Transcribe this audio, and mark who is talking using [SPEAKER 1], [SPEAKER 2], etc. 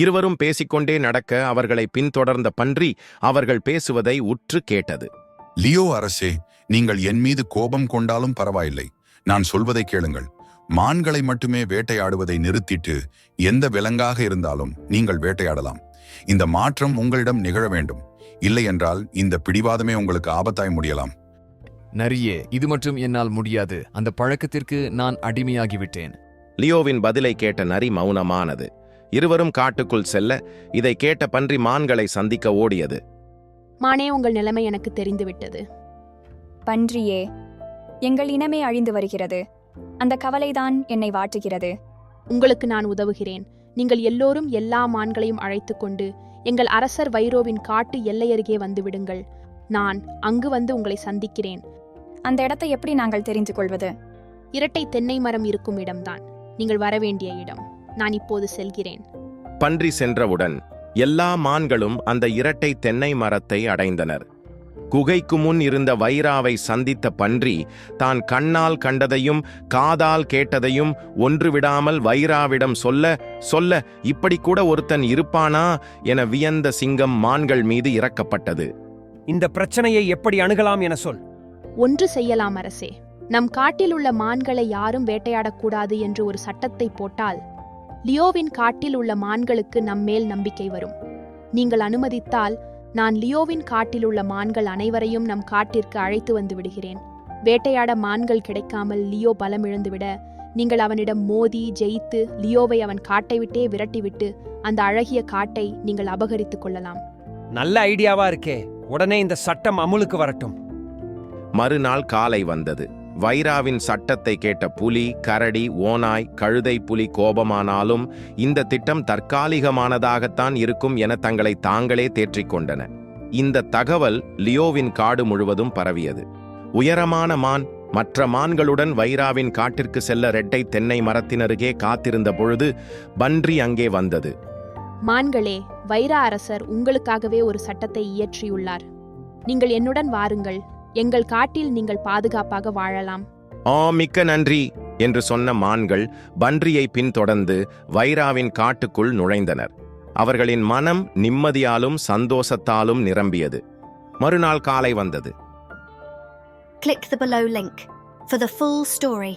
[SPEAKER 1] இருவரும் பேசிக்கொண்டே நடக்க அவர்களை பின்தொடர்ந்த பன்றி அவர்கள் பேசுவதை உற்று கேட்டது.
[SPEAKER 2] லியோ அரசே, நீங்கள் என் மீது கோபம் கொண்டாலும் பரவாயில்லை. நான் சொல்வதை கேளுங்கள். மான்களை மட்டுமே வேட்டையாடுவதை நிறுத்திட்டு எந்த விலங்காக இருந்தாலும் நீங்கள் வேட்டையாடலாம். இந்த மாற்றம் உங்களிடம் நிகழ வேண்டும். இல்லையென்றால் இந்த பிடிவாதமே உங்களுக்கு ஆபத்தாய் முடியலாம்.
[SPEAKER 3] நரியே, இது மட்டும் என்னால் முடியாது. அந்த பழக்கத்திற்கு நான் அடிமையாகிவிட்டேன்.
[SPEAKER 1] லியோவின் பதிலை கேட்ட நரி மௌனமானது. இருவரும் காட்டுக்குள் செல்ல இதை கேட்ட பன்றி மான்களை சந்திக்க ஓடியது.
[SPEAKER 4] மானே, உங்கள் நிலைமை எனக்கு தெரிந்துவிட்டது.
[SPEAKER 5] பன்றியே, எங்கள் இனமே அழிந்து வருகிறது. அந்த கவலைதான் என்னை வாட்டுகிறது.
[SPEAKER 4] உங்களுக்கு நான் உதவுகிறேன். நீங்கள் எல்லோரும் எல்லா மான்களையும் அழைத்து கொண்டு எங்கள் அரசர் வைரோவின் காட்டு எல்லையருகே வந்துவிடுங்கள். நான் அங்கு வந்து உங்களை சந்திக்கிறேன்.
[SPEAKER 5] அந்த இடத்தை எப்படி நாங்கள் தெரிந்து கொள்வது?
[SPEAKER 4] இரட்டை தென்னை மரம் இருக்கும் இடம்தான் நீங்கள் வரவேண்டிய இடம். நான் இப்போது செல்கிறேன்.
[SPEAKER 1] பன்றி சென்றவுடன் எல்லா மான்களும் அந்த இரட்டை தென்னை மரத்தை அடைந்தனர். குகைக்கு முன் இருந்த வைராவை சந்தித்த பன்றி தான் கண்ணால் கண்டதையும் காதால் கேட்டதையும் ஒன்று விடாமல் வைராவிடம் சொல்ல இப்படி கூட ஒருத்தன் இருப்பானா என வியந்த சிங்கம் மான்கள் மீது இறக்கப்பட்டது.
[SPEAKER 6] இந்த பிரச்சனையை எப்படி அணுகலாம் என சொல்.
[SPEAKER 4] ஒன்று செய்யலாம் அரசே. நம் காட்டில் உள்ள மான்களை யாரும் வேட்டையாடக்கூடாது என்று ஒரு சட்டத்தை போட்டால் லியோவின் காட்டில் உள்ள மான்களுக்கு நம்மேல் நம்பிக்கை வரும். நீங்கள் அனுமதித்தால் நான் லியோவின் காட்டில் உள்ள மான்கள் அனைவரையும் நம் காட்டிற்கு அழைத்து வந்து விடுகிறேன். வேட்டையாட மான்கள் கிடைக்காமல் லியோ பலம் இழந்துவிட நீங்கள் அவனிடம் மோதி ஜெயித்து லியோவை அவன் காட்டை விட்டே விரட்டிவிட்டு அந்த அழகிய காட்டை நீங்கள் அபகரித்துக் கொள்ளலாம்.
[SPEAKER 6] நல்ல ஐடியாவா இருக்கே. உடனே இந்த சட்டம் அமுலுக்கு வரட்டும்.
[SPEAKER 1] மறுநாள் காலை வந்தது. வைராவின் சட்டத்தை கேட்ட புலி, கரடி, ஓநாய், கழுதை, புலி கோபமானாலும் இந்த திட்டம் தற்காலிகமானதாகத்தான் இருக்கும் என தங்களை தாங்களே தேற்றிக்கொண்டன. இந்த தகவல் லியோவின் காடு முழுவதும் பரவியது. உயரமான மான் மற்ற மான்களுடன் வைராவின் காட்டிற்கு செல்ல இரட்டை தென்னை மரத்தினருகே காத்திருந்த பொழுது பன்றி அங்கே வந்தது.
[SPEAKER 4] மான்களே, வைரா அரசர் உங்களுக்காகவே ஒரு சட்டத்தை இயற்றியுள்ளார். நீங்கள் என்னுடன் வாருங்கள். எங்கள் காட்டில் நீங்கள் பாதுகாப்பாக வாழலாம்.
[SPEAKER 1] மிக்க நன்றி என்று சொன்ன மான்கள் பன்றியை பின்தொடர்ந்து வைராவின் காட்டுக்குள் நுழைந்தனர். அவர்களின் மனம் நிம்மதியாலும் சந்தோஷத்தாலும் நிரம்பியது. மறுநாள் காலை வந்தது.
[SPEAKER 7] Click the below link for the full story.